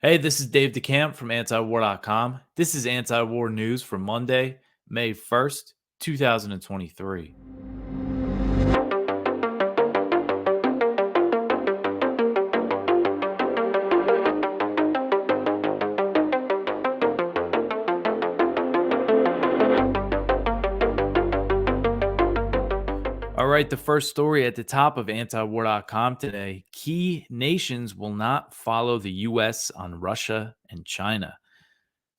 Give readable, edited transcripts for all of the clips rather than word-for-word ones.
Hey, this is Dave DeCamp from antiwar.com. This is anti-war news for Monday, May 1st, 2023. All right, the first story at the top of antiwar.com today. Key nations will not follow the US on Russia and China.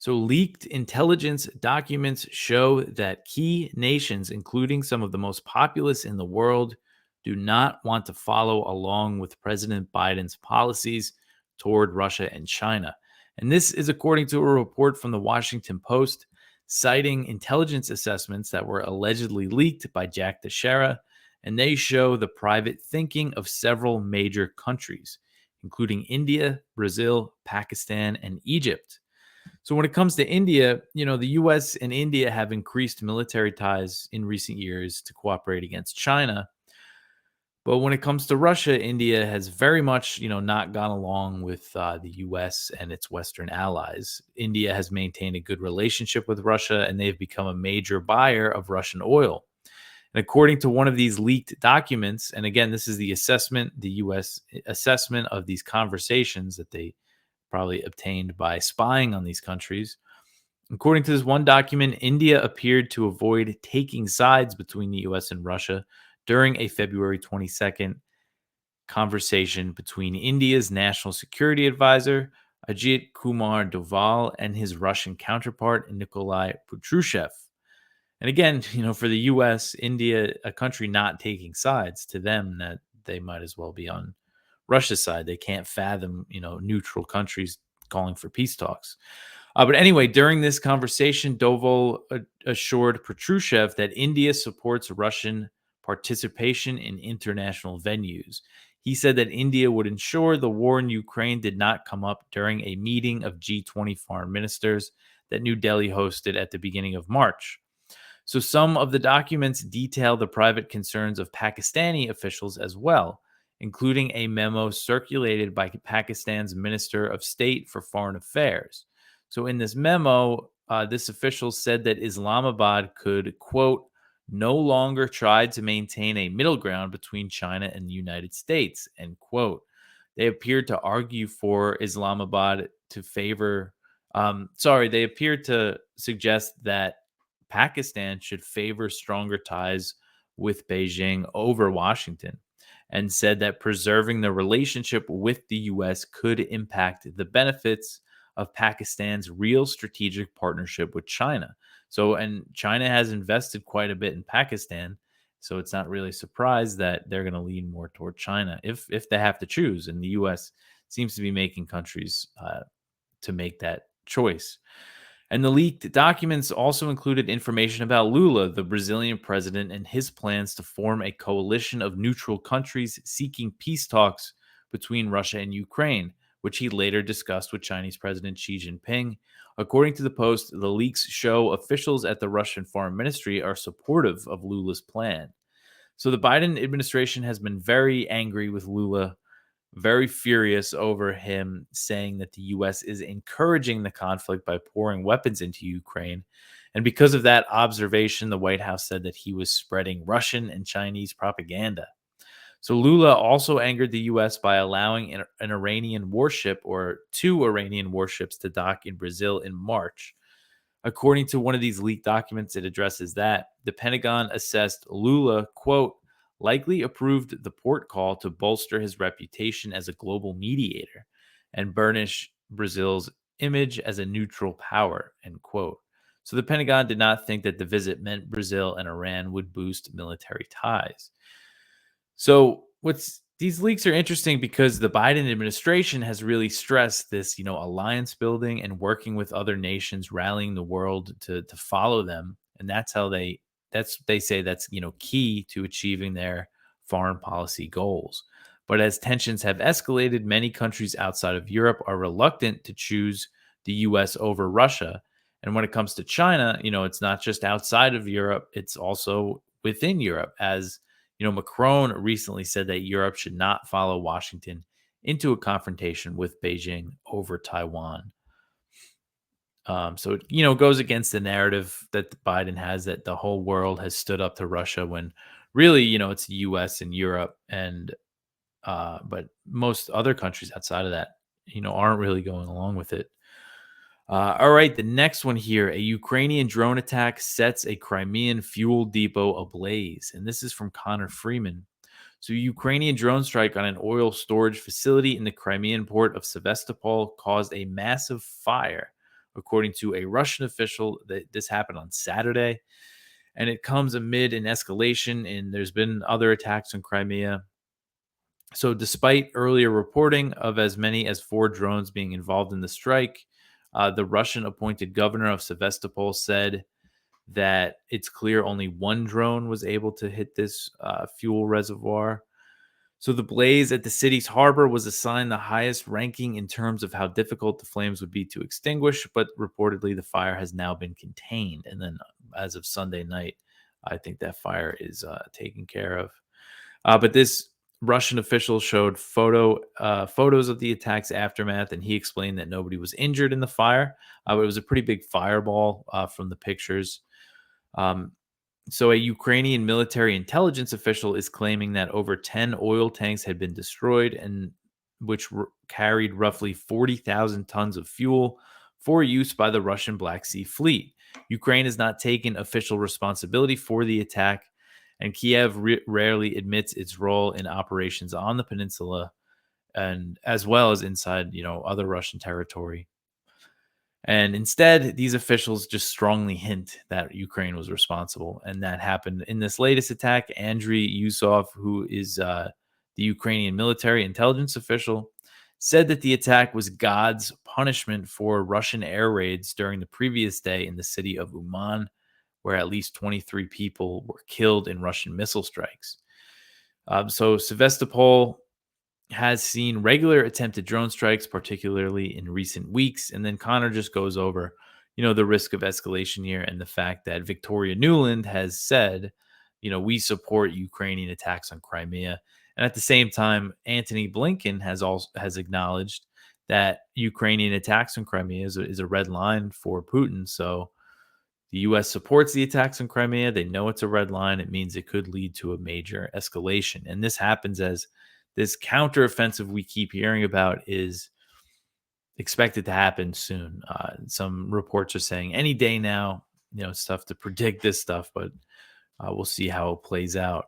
So, leaked intelligence documents show that key nations, including some of the most populous in the world, do not want to follow along with President Biden's policies toward Russia and China. And this is according to a report from the Washington Post, citing intelligence assessments that were allegedly leaked by Jack Teixeira. And they show the private thinking of several major countries, including India, Brazil, Pakistan, and Egypt. So when it comes to India, the US and India have increased military ties in recent years to cooperate against China. But when it comes to Russia, India has very much, not gone along with the US and its Western allies. India has maintained a good relationship with Russia, and they've become a major buyer of Russian oil. And according to one of these leaked documents, and again, this is the assessment, the US assessment of these conversations that they probably obtained by spying on these countries. According to this one document, India appeared to avoid taking sides between the US and Russia during a February 22nd conversation between India's National Security Advisor, Ajit Kumar Doval, and his Russian counterpart, Nikolai Patrushev. And again, for the US, India, a country not taking sides, to them, that they might as well be on Russia's side. They can't fathom, neutral countries calling for peace talks. But anyway, during this conversation, Doval assured Patrushev that India supports Russian participation in international venues. He said that India would ensure the war in Ukraine did not come up during a meeting of G20 foreign ministers that New Delhi hosted at the beginning of March. So some of the documents detail the private concerns of Pakistani officials as well, including a memo circulated by Pakistan's Minister of State for Foreign Affairs. So in this memo, this official said that Islamabad could, quote, no longer try to maintain a middle ground between China and the United States, end quote. They appeared to argue for Islamabad to favor, they appeared to suggest that Pakistan should favor stronger ties with Beijing over Washington, and said that preserving the relationship with the US could impact the benefits of Pakistan's real strategic partnership with China. So, and China has invested quite a bit in Pakistan, so it's not really a surprise that they're going to lean more toward China if they have to choose. And the US seems to be making countries to make that choice. And the leaked documents also included information about Lula, the Brazilian president, and his plans to form a coalition of neutral countries seeking peace talks between Russia and Ukraine, which he later discussed with Chinese President Xi Jinping. According to the Post, the leaks show officials at the Russian Foreign Ministry are supportive of Lula's plan. So the Biden administration has been very angry with Lula, very furious over him saying that the US is encouraging the conflict by pouring weapons into Ukraine. And because of that observation, the White House said that he was spreading Russian and Chinese propaganda. So Lula also angered the US by allowing an Iranian warship or two Iranian warships to dock in Brazil in March. According to one of these leaked documents, it addresses that. The Pentagon assessed Lula, quote, likely approved the port call to bolster his reputation as a global mediator and burnish Brazil's image as a neutral power, end quote. So the Pentagon did not think that the visit meant Brazil and Iran would boost military ties. So these leaks are interesting because the Biden administration has really stressed this, alliance building and working with other nations, rallying the world to follow them, and that's how they say that's key to achieving their foreign policy goals. But as tensions have escalated, many countries outside of Europe are reluctant to choose the US over Russia. And when it comes to China, it's not just outside of Europe, it's also within Europe. As Macron recently said that Europe should not follow Washington into a confrontation with Beijing over Taiwan. So it, goes against the narrative that Biden has that the whole world has stood up to Russia when really, it's the U.S. and Europe, and but most other countries outside of that, aren't really going along with it. All right, the next one here: a Ukrainian drone attack sets a Crimean fuel depot ablaze, and this is from Connor Freeman. So, a Ukrainian drone strike on an oil storage facility in the Crimean port of Sevastopol caused a massive fire, according to a Russian official. That this happened on Saturday, and it comes amid an escalation. And there's been other attacks on Crimea. So, despite earlier reporting of as many as 4 drones being involved in the strike, the Russian appointed governor of Sevastopol said that it's clear only one drone was able to hit this fuel reservoir. So the blaze at the city's harbor was assigned the highest ranking in terms of how difficult the flames would be to extinguish, but reportedly the fire has now been contained. And then as of Sunday night, I think that fire is taken care of. But this Russian official showed photos of the attack's aftermath, and he explained that nobody was injured in the fire. But it was a pretty big fireball from the pictures. Um, so, a Ukrainian military intelligence official is claiming that over 10 oil tanks had been destroyed, and which carried roughly 40,000 tons of fuel for use by the Russian Black Sea Fleet. Ukraine has not taken official responsibility for the attack, and Kiev rarely admits its role in operations on the peninsula, and as well as inside, other Russian territory. And instead, these officials just strongly hint that Ukraine was responsible. And that happened in this latest attack. Andriy Yusov, who is the Ukrainian military intelligence official, said that the attack was God's punishment for Russian air raids during the previous day in the city of Uman, where at least 23 people were killed in Russian missile strikes. So Sevastopol has seen regular attempted drone strikes, particularly in recent weeks. And then Connor just goes over, the risk of escalation here and the fact that Victoria Nuland has said, we support Ukrainian attacks on Crimea. And at the same time, Antony Blinken has acknowledged that Ukrainian attacks on Crimea is a red line for Putin. So the U.S. supports the attacks on Crimea. They know it's a red line. It means it could lead to a major escalation. And this happens as this counteroffensive we keep hearing about is expected to happen soon. Some reports are saying any day now. It's tough to predict this stuff, but we'll see how it plays out.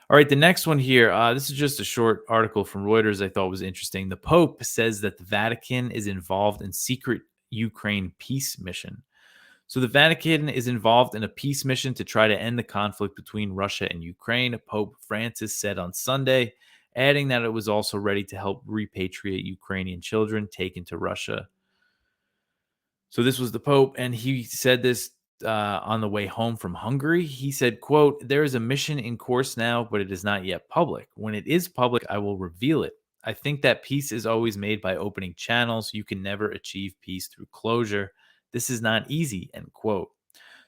All right, the next one here. This is just a short article from Reuters I thought was interesting. The Pope says that the Vatican is involved in secret Ukraine peace mission. So the Vatican is involved in a peace mission to try to end the conflict between Russia and Ukraine, Pope Francis said on Sunday, adding that it was also ready to help repatriate Ukrainian children taken to Russia. So this was the Pope, and he said this on the way home from Hungary. He said, quote, "There is a mission in course now, but it is not yet public. When it is public, I will reveal it. I think that peace is always made by opening channels. You can never achieve peace through closure. This is not easy," end quote.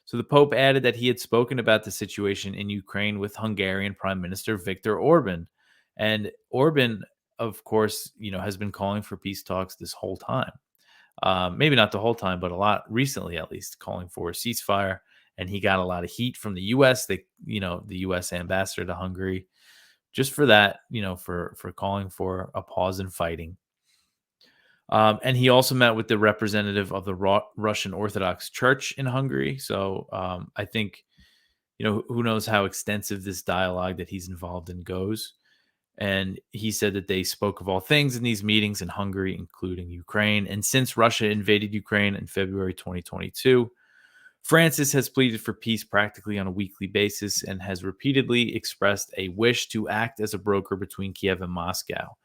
So the Pope added that he had spoken about the situation in Ukraine with Hungarian Prime Minister Viktor Orban. And Orban, of course, has been calling for peace talks this whole time. Maybe not the whole time, but a lot recently, at least, calling for a ceasefire. And he got a lot of heat from the U.S. The U.S. ambassador to Hungary, just for that, for calling for a pause in fighting. And he also met with the representative of the Russian Orthodox Church in Hungary. So I think, who knows how extensive this dialogue that he's involved in goes. And he said that they spoke of all things in these meetings in Hungary, including Ukraine. And since Russia invaded Ukraine in February 2022, Francis has pleaded for peace practically on a weekly basis and has repeatedly expressed a wish to act as a broker between Kiev and Moscow.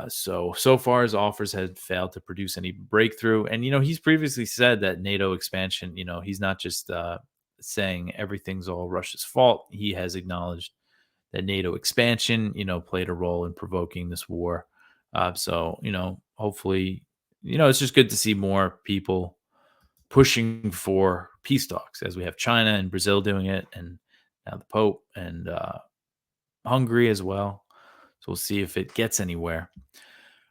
So far his offers have failed to produce any breakthrough. And, he's previously said that NATO expansion, he's not just saying everything's all Russia's fault. He has acknowledged that NATO expansion, played a role in provoking this war. Hopefully, it's just good to see more people pushing for peace talks, as we have China and Brazil doing it, and now the Pope and Hungary as well. we'll see if it gets anywhere.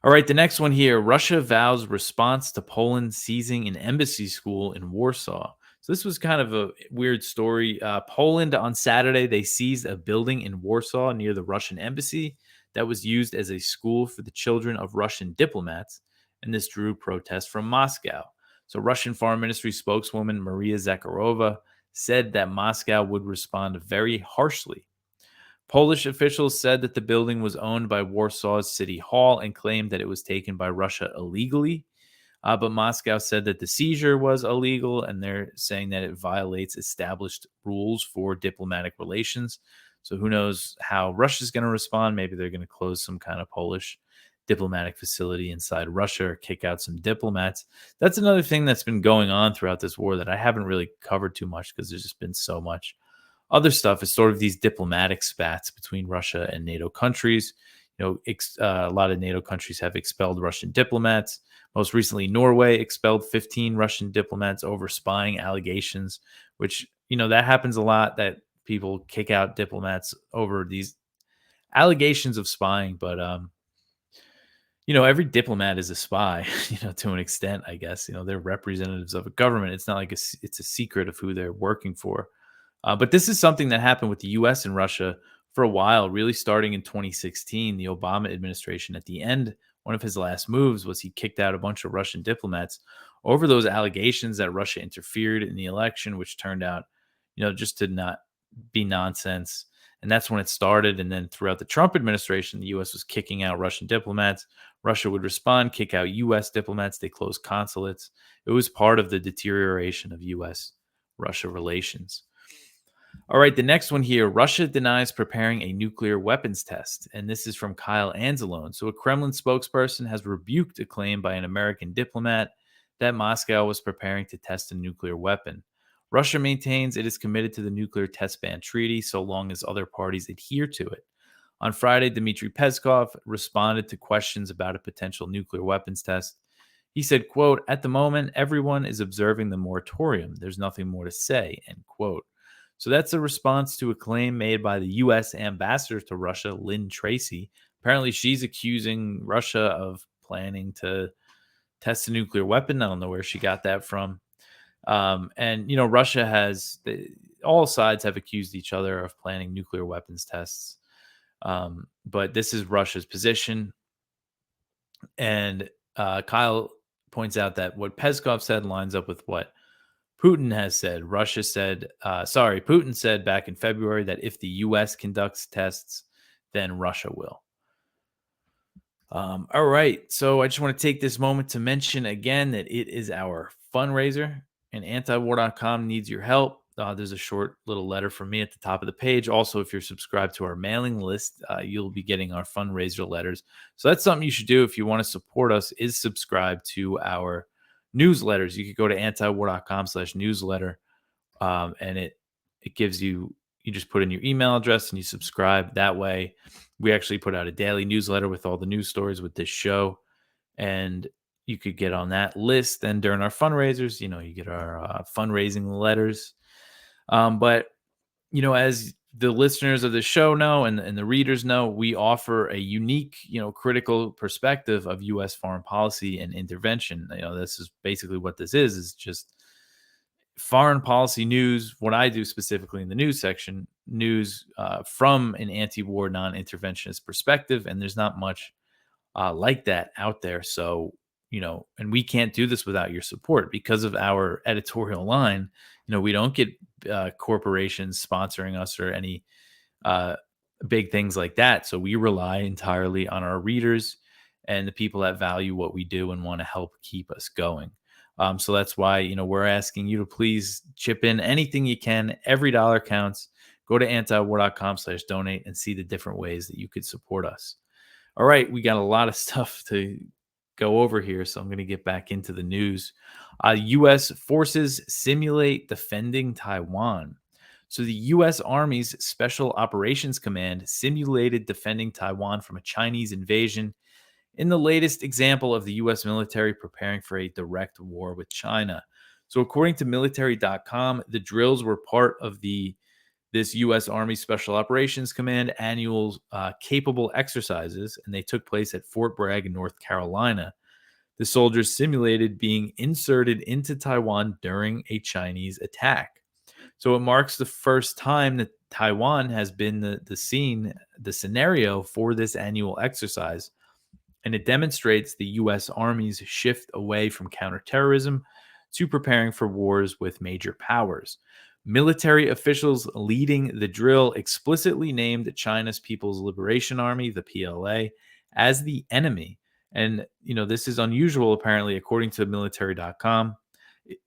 All right, the next one here. Russia vows response to Poland seizing an embassy school in Warsaw. So this was kind of a weird story. Poland on Saturday, they seized a building in Warsaw near the Russian embassy that was used as a school for the children of Russian diplomats, and this drew protests from Moscow. So Russian Foreign Ministry spokeswoman Maria Zakharova said that Moscow would respond very harshly. Polish officials said that the building was owned by Warsaw's City Hall and claimed that it was taken by Russia illegally. But Moscow said that the seizure was illegal, and they're saying that it violates established rules for diplomatic relations. So who knows how Russia's going to respond? Maybe they're going to close some kind of Polish diplomatic facility inside Russia or kick out some diplomats. That's another thing that's been going on throughout this war that I haven't really covered too much because there's just been so much other stuff. Is sort of these diplomatic spats between Russia and NATO countries. A lot of NATO countries have expelled Russian diplomats. Most recently, Norway expelled 15 Russian diplomats over spying allegations, which, that happens a lot, that people kick out diplomats over these allegations of spying. But, every diplomat is a spy, to an extent, I guess. They're representatives of a government. It's not like it's a secret of who they're working for. But this is something that happened with the U.S. and Russia for a while, really starting in 2016. The Obama administration, at the end, one of his last moves was he kicked out a bunch of Russian diplomats over those allegations that Russia interfered in the election, which turned out, just to not be nonsense. And that's when it started. And then throughout the Trump administration, the U.S. was kicking out Russian diplomats. Russia would respond, kick out U.S. diplomats. They closed consulates. It was part of the deterioration of U.S.-Russia relations. All right, the next one here. Russia denies preparing a nuclear weapons test. And this is from Kyle Anzalone. So a Kremlin spokesperson has rebuked a claim by an American diplomat that Moscow was preparing to test a nuclear weapon. Russia maintains it is committed to the nuclear test ban treaty so long as other parties adhere to it. On Friday, Dmitry Peskov responded to questions about a potential nuclear weapons test. He said, quote, "At the moment, everyone is observing the moratorium. There's nothing more to say," end quote. So that's a response to a claim made by the U.S. ambassador to Russia, Lynn Tracy. Apparently, she's accusing Russia of planning to test a nuclear weapon. I don't know where she got that from. Russia all sides have accused each other of planning nuclear weapons tests. But this is Russia's position. And Kyle points out that what Peskov said lines up with what Putin has said. Putin said back in February that if the U.S. conducts tests, then Russia will. All right. So I just want to take this moment to mention again that it is our fundraiser, and antiwar.com needs your help. There's a short little letter from me at the top of the page. Also, if you're subscribed to our mailing list, you'll be getting our fundraiser letters. So that's something you should do if you want to support us, is subscribe to our newsletters. You could go to antiwar.com/newsletter, and it gives you just put in your email address and you subscribe. That way, we actually put out a daily newsletter with all the news stories with this show, and you could get on that list. Then during our fundraisers, you get our fundraising letters. But as the listeners of the show know and the readers know, we offer a unique, critical perspective of U.S. foreign policy and intervention. This is basically what this is just foreign policy news. What I do specifically in the news section, news from an anti-war, non-interventionist perspective. And there's not much like that out there. So, and we can't do this without your support because of our editorial line. We don't get corporations sponsoring us or any big things like that. So we rely entirely on our readers and the people that value what we do and want to help keep us going. So that's why, we're asking you to please chip in anything you can. Every dollar counts. Go to antiwar.com/donate and see the different ways that you could support us. All right. We got a lot of stuff to go over here, so I'm going to get back into the news. U.S. forces simulate defending Taiwan. So the U.S. Army's Special Operations Command simulated defending Taiwan from a Chinese invasion in the latest example of the U.S. military preparing for a direct war with China. So according to military.com, the drills were part of the this U.S. Army Special Operations Command annual capable exercises, and they took place at Fort Bragg in North Carolina. The soldiers simulated being inserted into Taiwan during a Chinese attack. So it marks the first time that Taiwan has been the scenario for this annual exercise, and it demonstrates the U.S. Army's shift away from counterterrorism to preparing for wars with major powers. Military officials leading the drill explicitly named China's People's Liberation Army, the PLA, as the enemy. And, this is unusual, apparently, according to military.com.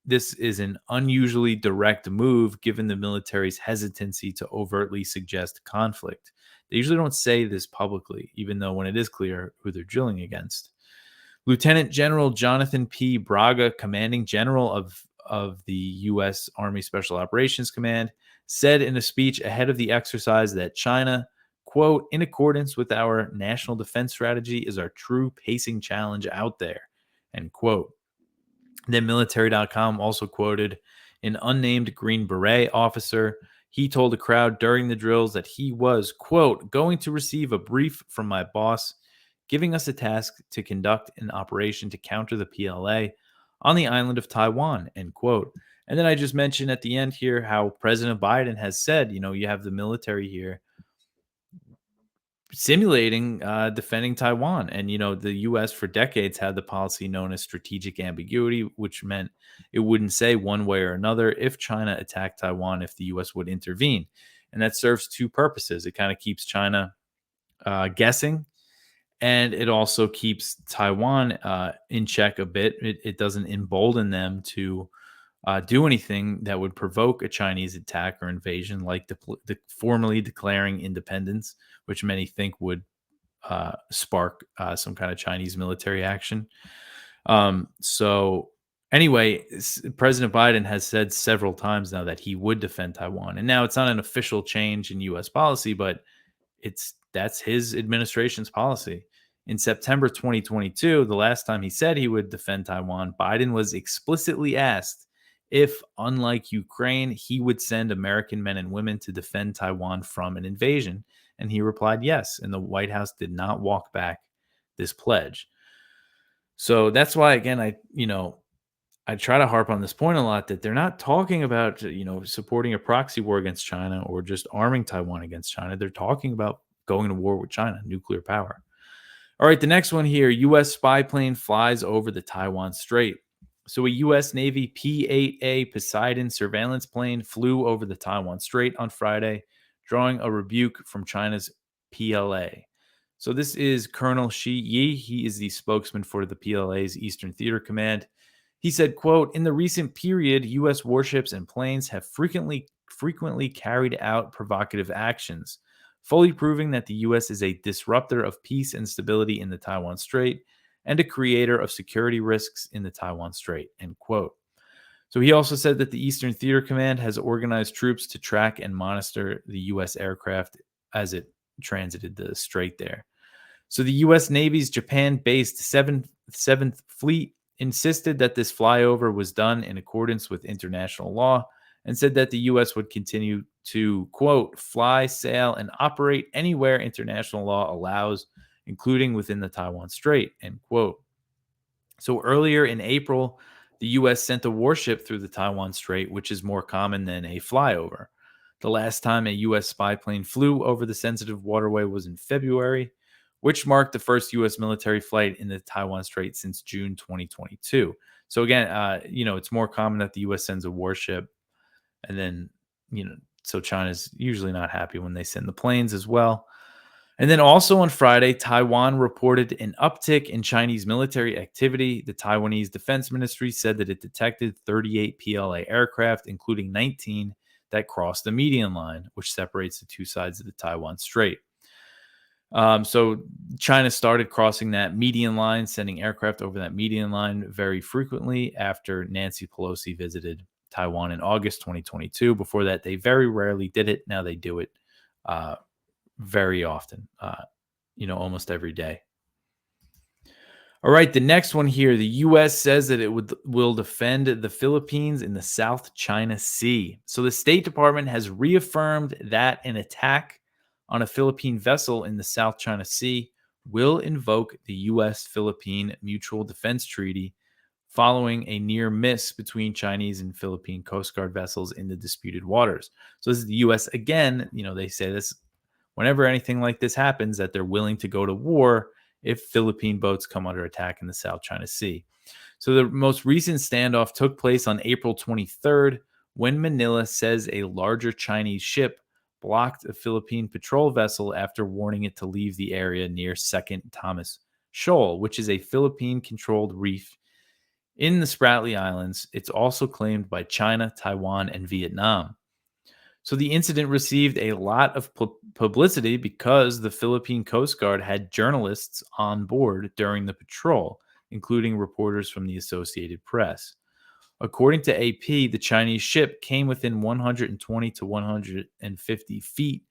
This is an unusually direct move given the military's hesitancy to overtly suggest conflict. They usually don't say this publicly, even though when it is clear who they're drilling against. Lieutenant General Jonathan P. Braga, commanding general of the U.S. Army Special Operations Command, said in a speech ahead of the exercise that China, quote, in accordance with our national defense strategy, is our true pacing challenge out there, end quote. Then military.com also quoted an unnamed Green Beret officer. He told the crowd during the drills that he was, quote, going to receive a brief from my boss, giving us a task to conduct an operation to counter the PLA on the island of Taiwan, end quote. And then I just mentioned at the end here how President Biden has said, you have the military here simulating defending Taiwan. And, the U.S. for decades had the policy known as strategic ambiguity, which meant it wouldn't say one way or another if China attacked Taiwan, if the U.S. would intervene. And that serves two purposes. It kind of keeps China guessing, and it also keeps Taiwan in check a bit. It doesn't embolden them to do anything that would provoke a Chinese attack or invasion, like formally declaring independence, which many think would spark some kind of Chinese military action. So anyway, President Biden has said several times now that he would defend Taiwan. And now it's not an official change in U.S. policy, but that's his administration's policy. In September 2022, the last time he said he would defend Taiwan, Biden was explicitly asked if, unlike Ukraine, he would send American men and women to defend Taiwan from an invasion. And he replied yes. And the White House did not walk back this pledge. So that's why, again, I try to harp on this point a lot, that they're not talking about, supporting a proxy war against China or just arming Taiwan against China. They're talking about going to war with China, nuclear power. All right, the next one here, U.S. spy plane flies over the Taiwan Strait. So a U.S. Navy P-8A Poseidon surveillance plane flew over the Taiwan Strait on Friday, drawing a rebuke from China's PLA. So this is Colonel Shi Yi. He is the spokesman for the PLA's Eastern Theater Command. He said, quote, in the recent period, U.S. warships and planes have frequently carried out provocative actions, fully proving that the U.S. is a disruptor of peace and stability in the Taiwan Strait and a creator of security risks in the Taiwan Strait, end quote. So he also said that the Eastern Theater Command has organized troops to track and monitor the U.S. aircraft as it transited the strait there. So the U.S. Navy's Japan-based 7th Fleet insisted that this flyover was done in accordance with international law and said that the U.S. would continue to, quote, fly, sail, and operate anywhere international law allows, including within the Taiwan Strait, end quote. So earlier in April, the U.S. sent a warship through the Taiwan Strait, which is more common than a flyover. The last time a U.S. spy plane flew over the sensitive waterway was in February, which marked the first U.S. military flight in the Taiwan Strait since June 2022. So again, it's more common that the U.S. sends a warship, and then, so China's usually not happy when they send the planes as well. And then also on Friday, Taiwan reported an uptick in Chinese military activity. The Taiwanese Defense Ministry said that it detected 38 PLA aircraft, including 19 that crossed the median line, which separates the two sides of the Taiwan Strait. So China started crossing that median line, sending aircraft over that median line very frequently after Nancy Pelosi visited Taiwan in August 2022. Before that, they very rarely did it. Now they do it very often, almost every day. All right, the next one here. The U.S. says that will defend the Philippines in the South China Sea. So the State Department has reaffirmed that an attack on a Philippine vessel in the South China Sea will invoke the U.S.-Philippine Mutual Defense Treaty following a near miss between Chinese and Philippine Coast Guard vessels in the disputed waters. So this is the U.S. again. They say this whenever anything like this happens, that they're willing to go to war if Philippine boats come under attack in the South China Sea. So the most recent standoff took place on April 23rd when Manila says a larger Chinese ship blocked a Philippine patrol vessel after warning it to leave the area near Second Thomas Shoal, which is a Philippine-controlled reef in the Spratly Islands. It's also claimed by China, Taiwan, and Vietnam. So the incident received a lot of publicity because the Philippine Coast Guard had journalists on board during the patrol, including reporters from the Associated Press. According to AP, the Chinese ship came within 120 to 150 feet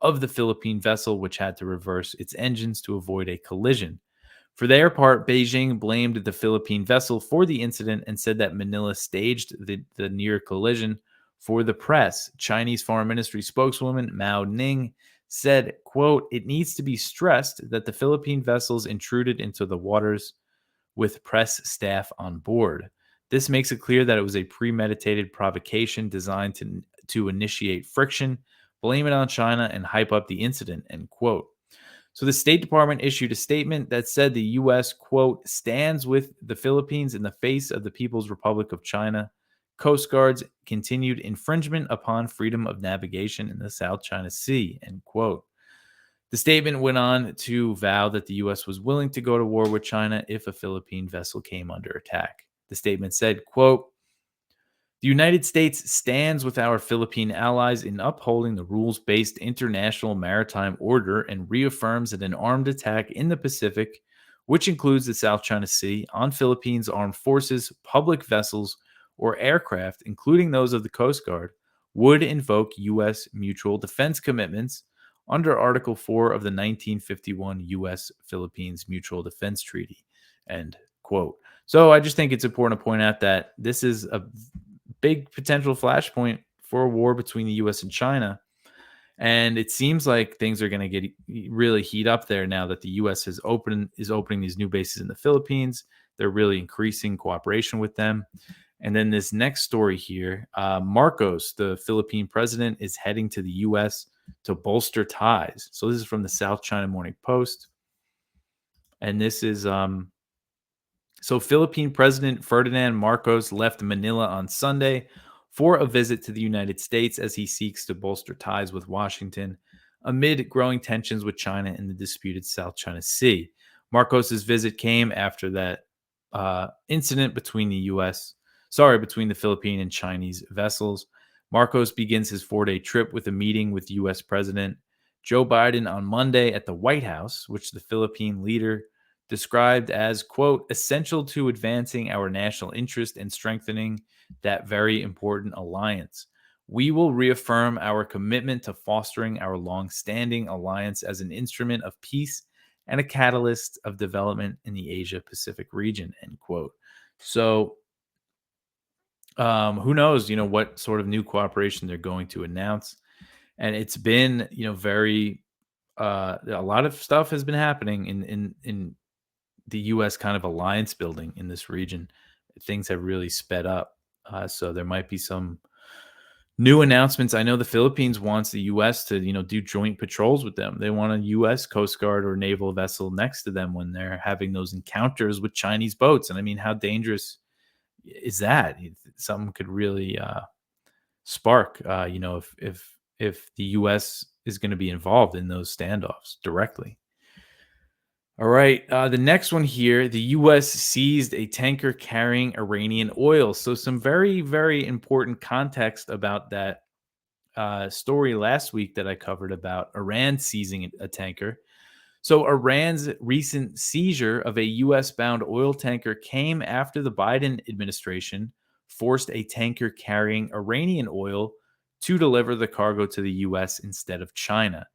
of the Philippine vessel, which had to reverse its engines to avoid a collision. For their part, Beijing blamed the Philippine vessel for the incident and said that Manila staged the near collision for the press. Chinese Foreign Ministry spokeswoman Mao Ning said, quote, "It needs to be stressed that the Philippine vessels intruded into the waters with press staff on board. This makes it clear that it was a premeditated provocation designed to initiate friction, blame it on China, and hype up the incident," end quote. So the State Department issued a statement that said the U.S., quote, "stands with the Philippines in the face of the People's Republic of China Coast Guard's continued infringement upon freedom of navigation in the South China Sea," end quote. The statement went on to vow that the U.S. was willing to go to war with China if a Philippine vessel came under attack. The statement said, quote, "The United States stands with our Philippine allies in upholding the rules-based international maritime order and reaffirms that an armed attack in the Pacific, which includes the South China Sea, on Philippines armed forces, public vessels, or aircraft, including those of the Coast Guard, would invoke U.S. mutual defense commitments under Article 4 of the 1951 U.S.-Philippines Mutual Defense Treaty," end quote. So I just think it's important to point out that this is a big potential flashpoint for a war between the U.S. and China. And it seems like things are going to get really heat up there now that the U.S. is opening these new bases in the Philippines. They're really increasing cooperation with them. And then this next story here, Marcos, the Philippine president, is heading to the U.S. to bolster ties. So this is from the South China Morning Post. And this is so Philippine President Ferdinand Marcos left Manila on Sunday for a visit to the United States as he seeks to bolster ties with Washington amid growing tensions with China in the disputed South China Sea. Marcos's visit came after that incident between between the Philippine and Chinese vessels. Marcos begins his 4-day trip with a meeting with U.S. President Joe Biden on Monday at the White House, which the Philippine leader described as, quote, "essential to advancing our national interest and strengthening that very important alliance. We will reaffirm our commitment to fostering our long-standing alliance as an instrument of peace and a catalyst of development in the Asia-Pacific region," end quote. So who knows, what sort of new cooperation they're going to announce. And it's been, very, a lot of stuff has been happening in the U.S. kind of alliance building in this region. Things have really sped up. So there might be some new announcements. I know the Philippines wants the U.S. to, do joint patrols with them. They want a U.S. Coast Guard or naval vessel next to them when they're having those encounters with Chinese boats. And I mean, how dangerous is that? Something could really spark, if the U.S. is going to be involved in those standoffs directly. All right. The next one here, the U.S. seized a tanker carrying Iranian oil. So some very, very important context about that story last week that I covered about Iran seizing a tanker. So Iran's recent seizure of a U.S.-bound oil tanker came after the Biden administration forced a tanker carrying Iranian oil to deliver the cargo to the U.S. instead of China.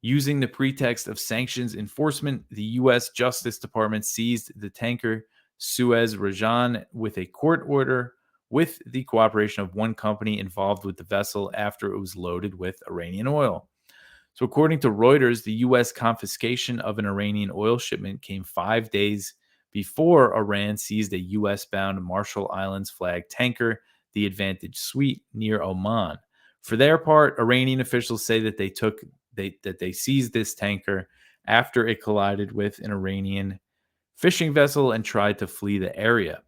Using the pretext of sanctions enforcement, the U.S. Justice Department seized the tanker Suez Rajan with a court order with the cooperation of one company involved with the vessel after it was loaded with Iranian oil. So, according to Reuters, the U.S. confiscation of an Iranian oil shipment came 5 days before Iran seized a U.S. bound Marshall Islands flag tanker, the Advantage Suite, near Oman. For their part, Iranian officials say that they seized this tanker after it collided with an Iranian fishing vessel and tried to flee the area.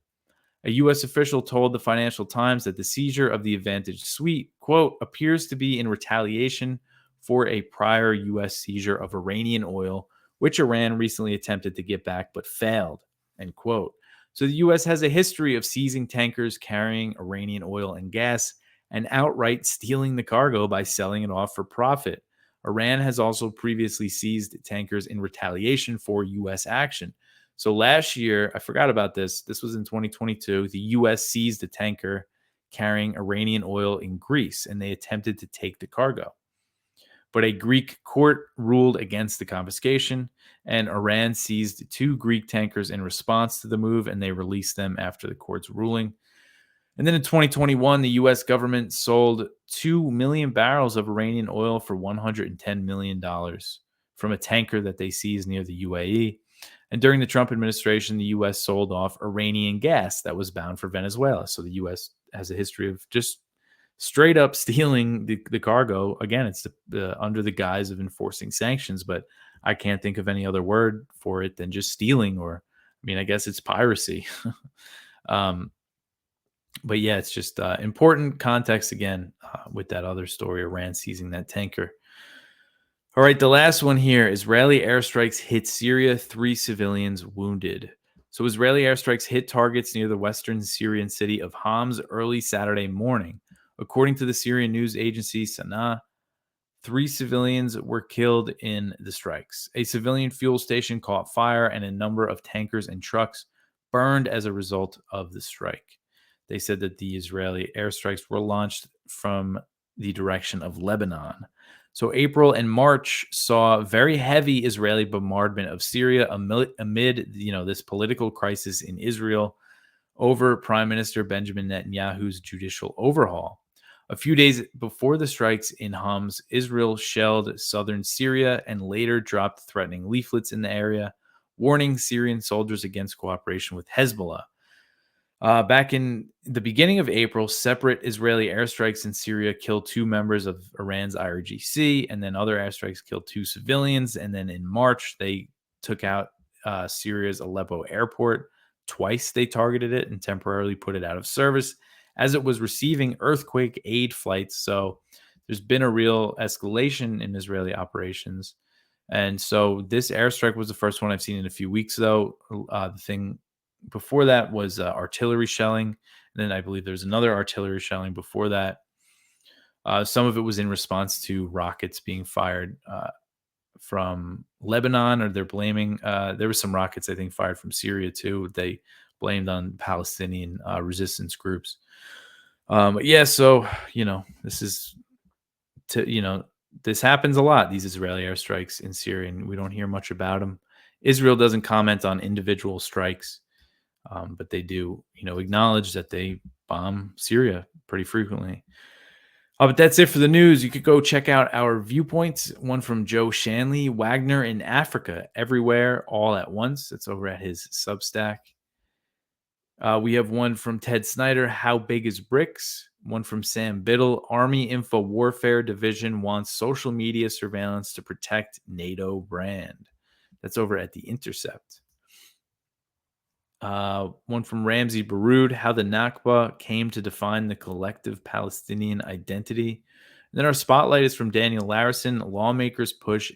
A U.S. official told the Financial Times that the seizure of the Advantage Suite, quote, appears to be in retaliation for a prior U.S. seizure of Iranian oil, which Iran recently attempted to get back but failed, end quote. So the U.S. has a history of seizing tankers carrying Iranian oil and gas and outright stealing the cargo by selling it off for profit. Iran has also previously seized tankers in retaliation for U.S. action. So last year, I forgot about this. This was in 2022. The U.S. seized a tanker carrying Iranian oil in Greece, and they attempted to take the cargo. But a Greek court ruled against the confiscation, and Iran seized 2 Greek tankers in response to the move, and they released them after the court's ruling. And then in 2021, the U.S. government sold 2 million barrels of Iranian oil for $110 million from a tanker that they seized near the UAE. And during the Trump administration, the U.S. sold off Iranian gas that was bound for Venezuela. So the U.S. has a history of just straight up stealing the cargo. Again, it's under the guise of enforcing sanctions, but I can't think of any other word for it than just stealing, or, I mean, I guess it's piracy. But yeah, it's just important context again with that other story, Iran seizing that tanker. All right, the last one here. Israeli airstrikes hit Syria, 3 civilians wounded. So Israeli airstrikes hit targets near the western Syrian city of Homs early Saturday morning. According to the Syrian news agency Sana, 3 civilians were killed in the strikes. A civilian fuel station caught fire, and a number of tankers and trucks burned as a result of the strike. They said that the Israeli airstrikes were launched from the direction of Lebanon. So April and March saw very heavy Israeli bombardment of Syria amid this political crisis in Israel over Prime Minister Benjamin Netanyahu's judicial overhaul. A few days before the strikes in Homs, Israel shelled southern Syria and later dropped threatening leaflets in the area, warning Syrian soldiers against cooperation with Hezbollah. Back in the beginning of April, separate Israeli airstrikes in Syria killed 2 members of Iran's IRGC, and then other airstrikes killed 2 civilians. And then in March, they took out Syria's Aleppo airport. Twice they targeted it and temporarily put it out of service as it was receiving earthquake aid flights. So there's been a real escalation in Israeli operations. And so this airstrike was the first one I've seen in a few weeks, though. The thing before that was artillery shelling. And then I believe there's another artillery shelling before that. Some of it was in response to rockets being fired from Lebanon, or they're blaming. There were some rockets, I think, fired from Syria too. They blamed on Palestinian resistance groups. Yeah, so this is this happens a lot. These Israeli airstrikes in Syria, and we don't hear much about them. Israel doesn't comment on individual strikes, but they do, acknowledge that they bomb Syria pretty frequently. But that's it for the news. You could go check out our Viewpoints, one from Joe Shanley, Wagner in Africa, Everywhere, All at Once. It's over at his Substack. We have one from Ted Snyder, How Big is Bricks? One from Sam Biddle, Army Info Warfare Division wants social media surveillance to protect NATO brand. That's over at The Intercept. One from Ramsey Baroud, How the Nakba Came to Define the Collective Palestinian Identity. And then our spotlight is from Daniel Larison, Lawmakers Push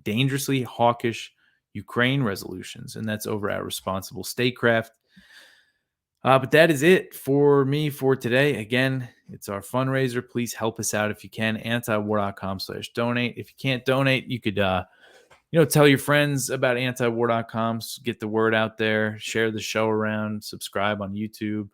Dangerously Hawkish Ukraine Resolutions. And that's over at Responsible Statecraft. But that is it for me for today. Again, it's our fundraiser. Please help us out if you can. antiwar.com/donate. If you can't donate, you could tell your friends about antiwar.com. Get the word out there. Share the show around. Subscribe on YouTube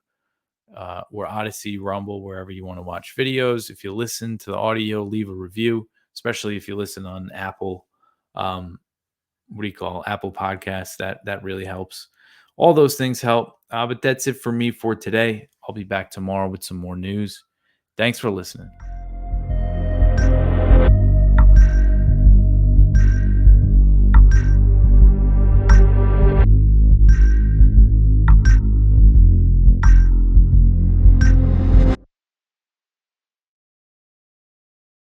or Odyssey, Rumble, wherever you want to watch videos. If you listen to the audio, leave a review especially if you listen on Apple. What do you call Apple Podcasts? That really helps. All those things help. But that's it for me for today. I'll be back tomorrow with some more news. Thanks for listening.